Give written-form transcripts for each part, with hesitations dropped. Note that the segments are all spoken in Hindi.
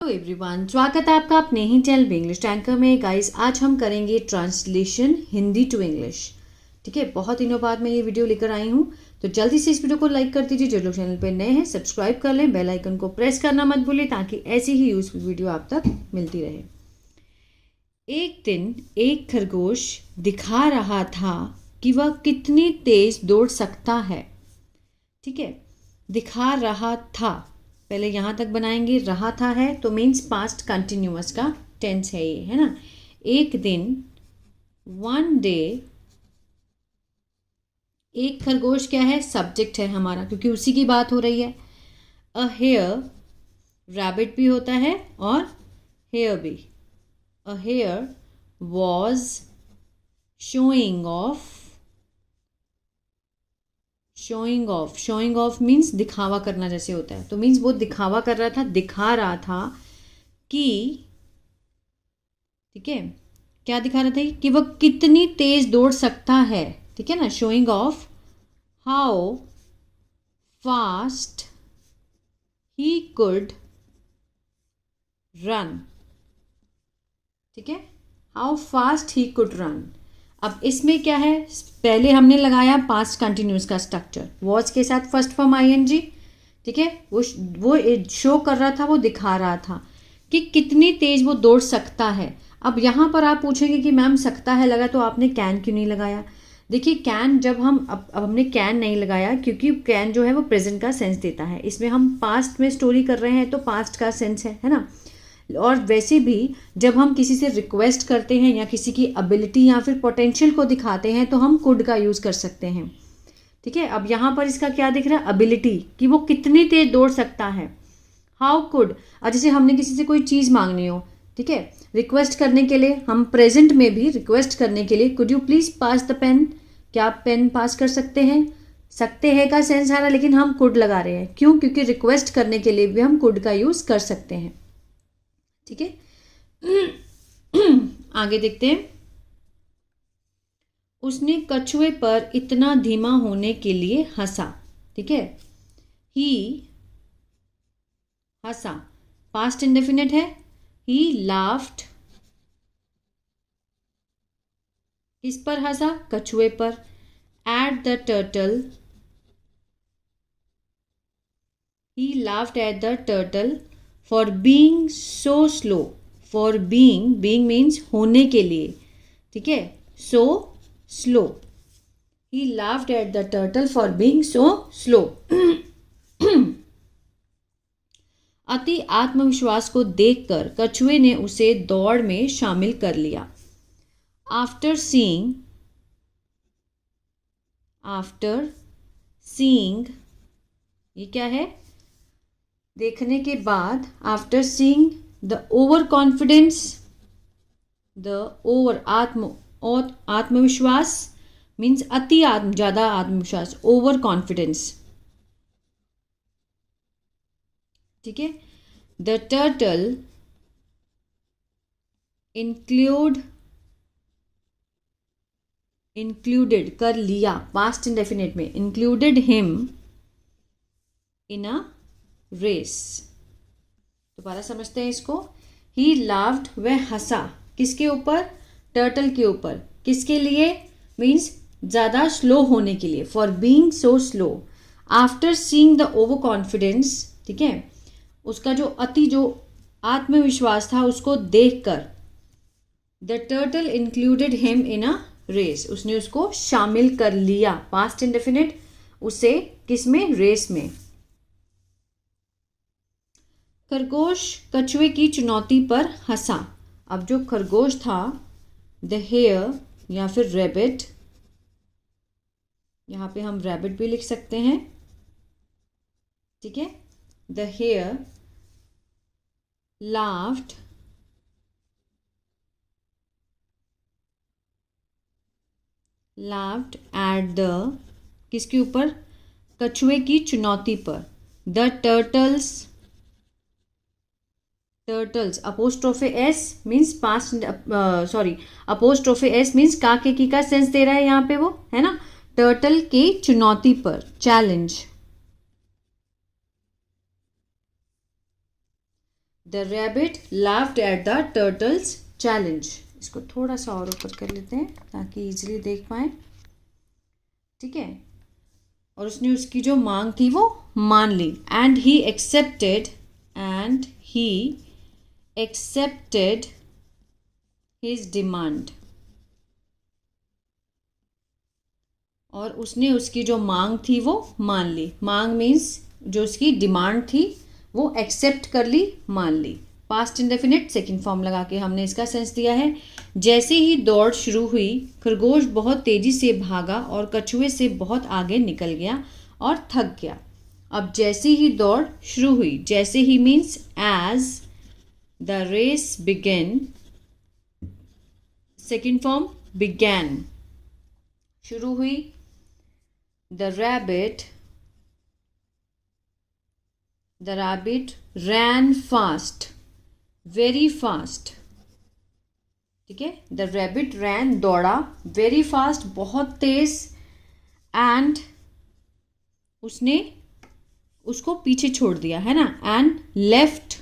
हेलो एवरीवन, स्वागत है आपका अपने ही चैनल पे इंग्लिश टैंकर में। गाइस, आज हम करेंगे ट्रांसलेशन हिंदी टू इंग्लिश। ठीक है, बहुत दिनों बाद मैं ये वीडियो लेकर आई हूँ, तो जल्दी से इस वीडियो को लाइक कर दीजिए। जो लोग चैनल पे नए हैं सब्सक्राइब कर लें, बेल आइकन को प्रेस करना मत भूलिए ताकि ऐसी ही यूजफुल वीडियो आप तक मिलती रहे। एक दिन एक खरगोश दिखा रहा था कि वह कितनी तेज दौड़ सकता है। ठीक है, दिखा रहा था, पहले यहाँ तक बनाएंगे। रहा था है तो मीन्स पास्ट कंटिन्यूअस का टेंस है ये, है ना। एक दिन, वन डे, एक खरगोश क्या है, सब्जेक्ट है हमारा, क्योंकि उसी की बात हो रही है। अ हेयर, रैबिट भी होता है और हेयर भी। A hare was showing off, showing off means दिखावा करना जैसे होता है, तो मीन्स वो दिखावा कर रहा था, दिखा रहा था कि, ठीक है, क्या दिखा रहा था कि वह कितनी तेज दौड़ सकता है। ठीक है ना, showing off how fast he could run. ठीक है, how fast he could run. अब इसमें क्या है, पहले हमने लगाया पास्ट कंटिन्यूस का स्ट्रक्चर, वॉज के साथ फर्स्ट फॉर्म आईएनजी। ठीक है, वो शो कर रहा था, वो दिखा रहा था कि कितनी तेज वो दौड़ सकता है। अब यहाँ पर आप पूछेंगे कि मैम सकता है लगा तो आपने कैन क्यों नहीं लगाया। देखिए, कैन जब हम अब हमने कैन नहीं लगाया क्योंकि कैन जो है वो प्रेजेंट का सेंस देता है। इसमें हम पास्ट में स्टोरी कर रहे हैं तो पास्ट का सेंस है ना। और वैसे भी जब हम किसी से रिक्वेस्ट करते हैं या किसी की एबिलिटी या फिर पोटेंशियल को दिखाते हैं तो हम कुड का यूज़ कर सकते हैं। ठीक है, अब यहाँ पर इसका क्या दिख रहा है, एबिलिटी, कि वो कितनी तेज दौड़ सकता है। हाउ कुड, जैसे हमने किसी से कोई चीज़ मांगनी हो, ठीक है, रिक्वेस्ट करने के लिए हम प्रेजेंट में भी रिक्वेस्ट करने के लिए could you please pass the pen, क्या आप पेन पास कर सकते हैं। सकते हैं का सेंस आ रहा है लेकिन हम कुड लगा रहे हैं, क्यों, क्योंकि रिक्वेस्ट करने के लिए भी हम कुड का यूज़ कर सकते हैं। ठीक है, आगे देखते हैं। उसने कछुए पर इतना धीमा होने के लिए हंसा। ठीक है, ही हंसा, पास्ट इंडेफिनिट है। ही लाफ्ड, किस पर हंसा, कछुए पर। At the turtle, he laughed at the turtle for being so slow. For being means होने के लिए, ठीक है, so slow. He laughed at the turtle for being so slow. अति आत्मविश्वास को देखकर कछुए ने उसे दौड़ में शामिल कर लिया। आफ्टर सीइंग, ये क्या है, देखने के बाद। After seeing the over confidence, आत्मविश्वास मीन्स ज्यादा आत्मविश्वास, ओवर कॉन्फिडेंस। ठीक है, द टर्टल इंक्लूडेड कर लिया, पास्ट इंडेफिनिट में, included him in a race. दोबारा समझते हैं इसको। ही लाफ्ड, वह हंसा, किसके ऊपर, टर्टल के ऊपर। किसके लिए, मीन्स ज़्यादा स्लो होने के लिए, for being so slow. After seeing the overconfidence, ठीक है, उसका जो आत्मविश्वास था उसको देखकर। The turtle included him in a race, उसने उसको शामिल कर लिया, पास्ट इंडेफिनिट, उसे किसमें, रेस में। खरगोश कछुए की चुनौती पर हंसा। अब जो खरगोश था, द हेयर या फिर रैबिट, यहाँ पे हम रैबिट भी लिख सकते हैं। ठीक है, the hare laughed at the, किसके ऊपर, कछुए की चुनौती पर। The turtles apostrophe s means past, sorry, apostrophe s means काके की का सेंस दे रहा है यहाँ पे, वो है ना, टर्टल की चुनौती पर, challenge. The rabbit laughed at the turtles challenge. इसको थोड़ा सा और ऊपर कर लेते हैं ताकि इजीली देख पाए। ठीक है, और उसने उसकी जो मांग थी वो मान ली। And he accepted his demand. और उसने उसकी जो मांग थी वो मान ली। मांग मीन्स जो उसकी डिमांड थी वो एक्सेप्ट कर ली, मान ली। पास्ट इंडेफिनिट सेकंड फॉर्म लगा के हमने इसका सेंस दिया है। जैसे ही दौड़ शुरू हुई, खरगोश बहुत तेजी से भागा और कछुए से बहुत आगे निकल गया और थक गया। अब जैसे ही दौड़ शुरू हुई, जैसे ही means as the race began, second form began, शुरू हुई। The rabbit ran fast, very fast। ठीक है, the rabbit ran दौड़ा, very fast बहुत तेज, and उसने उसको पीछे छोड़ दिया है ना, and left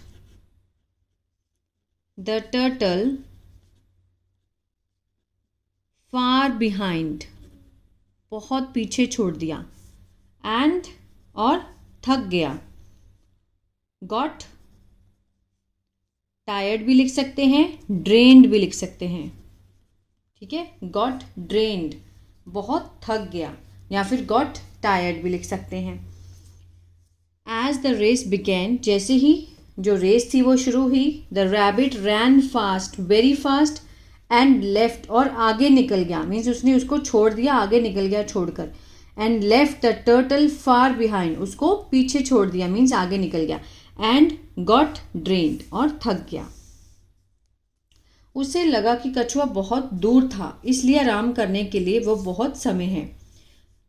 the turtle far behind, बहुत पीछे छोड़ दिया। एंड और थक गया। गॉट टायर्ड भी लिख सकते हैं, ड्रेन्ड भी लिख सकते हैं। ठीक है, गॉट ड्रेन्ड बहुत थक गया, या फिर गॉट टायर्ड भी लिख सकते हैं। एज द रेस बिगैन, जैसे ही जो रेस थी वो शुरू हुई। The rabbit ran fast, very fast, and left और आगे निकल गया, मीन्स उसने उसको छोड़ दिया, आगे निकल गया छोड़कर। And left the turtle far behind, उसको पीछे छोड़ दिया, मीन्स आगे निकल गया। एंड गॉट ड्रेन्ड और थक गया। उसे लगा कि कछुआ बहुत दूर था, इसलिए आराम करने के लिए वो बहुत समय है,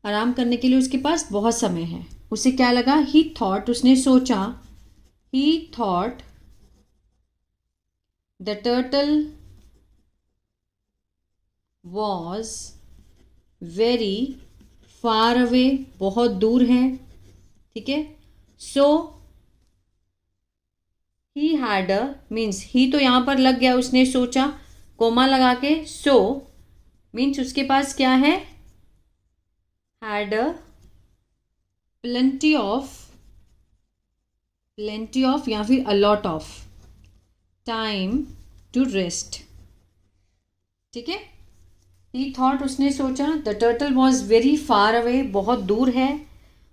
आराम करने के लिए उसके पास बहुत समय है। उसे क्या लगा? ही थॉट, उसने सोचा, ही thought the turtle was very far away, बहुत दूर है। ठीक है, सो he had a, means he तो यहाँ पर लग गया, उसने सोचा, कोमा लगा के। सो मीन्स उसके पास क्या है? हैड अ प्लेंटी ऑफ या फिर a lot of time to rest. ठीक है, ही थॉट, उसने सोचा, the turtle was very far away, बहुत दूर है,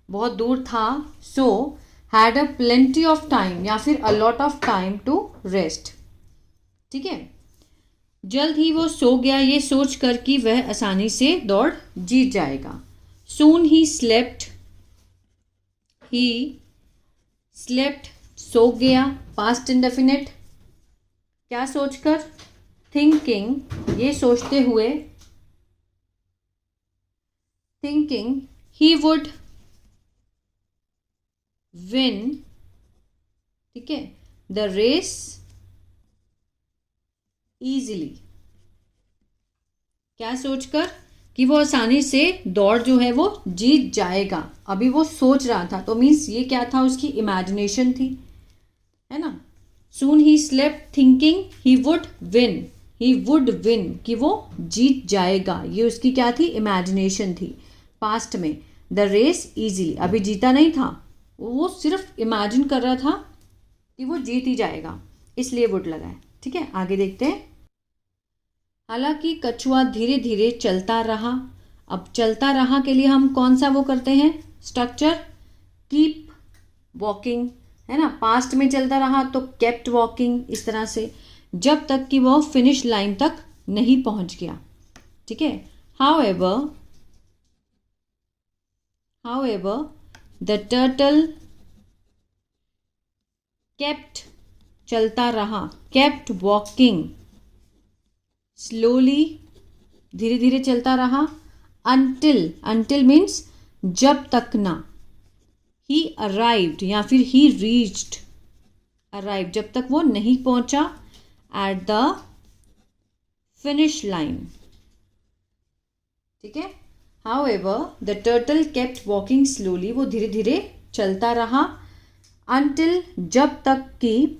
बहुत दूर था। So had a plenty of time या फिर a lot of time to rest. ठीक है, जल्द ही वो सो गया, ये सोच कर कि वह आसानी से दौड़ जीत जाएगा। सून ही स्लेप्ट, सो गया, पास्ट इंडेफिनिट। क्या सोचकर? थिंकिंग, ये सोचते हुए। थिंकिंग ही वुड विन, ठीक है, द रेस इजीली। क्या सोचकर? कि वो आसानी से दौड़ जो है वो जीत जाएगा। अभी वो सोच रहा था, तो मीन्स ये क्या था? उसकी इमेजिनेशन थी, है ना। Soon he slept thinking he would win, कि वो जीत जाएगा। ये उसकी क्या थी? इमेजिनेशन थी। पास्ट में द रेस इजीली, अभी जीता नहीं था, वो सिर्फ इमेजिन कर रहा था कि वो जीत ही जाएगा, इसलिए वुड लगा है। ठीक है, आगे देखते हैं। हालांकि कछुआ धीरे धीरे चलता रहा। अब चलता रहा के लिए हम कौन सा वो करते हैं? स्ट्रक्चर कीप वॉकिंग, है ना। पास्ट में चलता रहा तो केप्ट वॉकिंग, इस तरह से, जब तक कि वह फिनिश लाइन तक नहीं पहुंच गया। ठीक है, हाउएवर द टर्टल केप्ट, चलता रहा, केप्ट वॉकिंग स्लोली, धीरे धीरे चलता रहा। अंटिल मीन्स जब तक ना। ही अराइव्ड या फिर ही रीच्ड, अराइव जब तक वो नहीं पहुंचा, एट द फिनिश लाइन। ठीक है, however the turtle kept walking slowly, वो धीरे धीरे चलता रहा। अंटिल, जब तक कि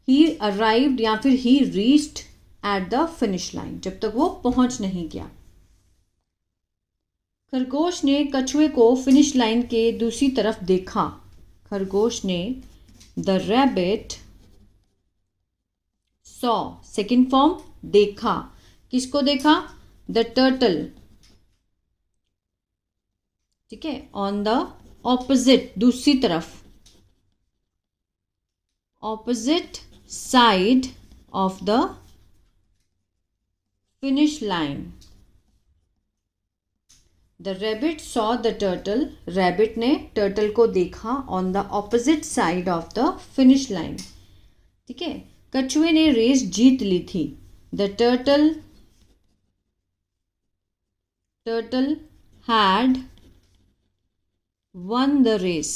ही अराइव्ड या फिर ही reached at the finish line, जब तक वो पहुंच नहीं गया। खरगोश ने कछुए को फिनिश लाइन के दूसरी तरफ देखा। खरगोश ने, the rabbit saw, second form, देखा। किसको देखा? द टर्टल, ठीक है, ऑन द ऑपोजिट, दूसरी तरफ, opposite side of the finish line. The rabbit saw the turtle, rabbit ने टर्टल को देखा on the opposite side of the finish line, ठीक है। कछुए ने रेस जीत ली थी। The turtle had won the race,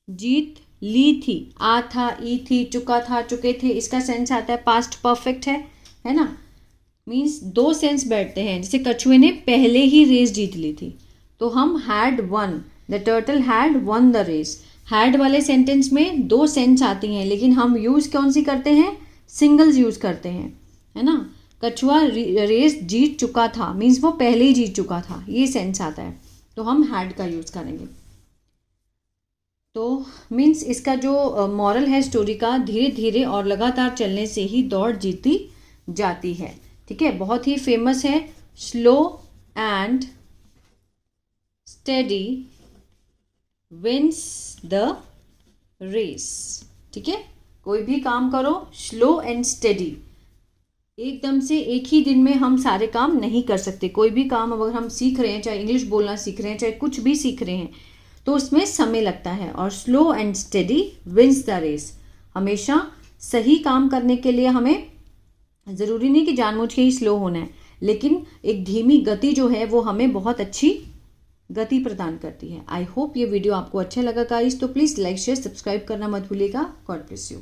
जीत ली थी, आ था, ई थी, चुका था, चुके थे, इसका सेंस आता है पास्ट परफेक्ट है ना। मीन्स दो सेंस बैठते हैं। जैसे कछुए ने पहले ही रेस जीत ली थी, तो हम had won, the turtle had won the race. Had वाले सेंटेंस में दो सेंस आती हैं, लेकिन हम यूज़ कौन सी करते हैं? सिंगल्स यूज़ करते हैं, है ना। कछुआ रेस जीत चुका था, मीन्स वो पहले ही जीत चुका था, ये सेंस आता है, तो हम हैड का यूज़ करेंगे। तो मीन्स इसका जो मॉरल है स्टोरी का, धीरे धीरे और लगातार चलने से ही दौड़ जीती जाती है, ठीक है। बहुत ही फेमस है, slow and steady wins the race, ठीक है। कोई भी काम करो स्लो एंड स्टेडी, एकदम से एक ही दिन में हम सारे काम नहीं कर सकते। कोई भी काम अगर हम सीख रहे हैं, चाहे इंग्लिश बोलना सीख रहे हैं, चाहे कुछ भी सीख रहे हैं, तो उसमें समय लगता है। और slow and steady wins the race, हमेशा सही काम करने के लिए हमें ज़रूरी नहीं कि जानबूझ के ही स्लो होना है, लेकिन एक धीमी गति जो है वो हमें बहुत अच्छी गति प्रदान करती है। आई होप ये वीडियो आपको अच्छा लगा गाइस, तो प्लीज़ लाइक शेयर सब्सक्राइब करना मत भूलिएगा। God bless you.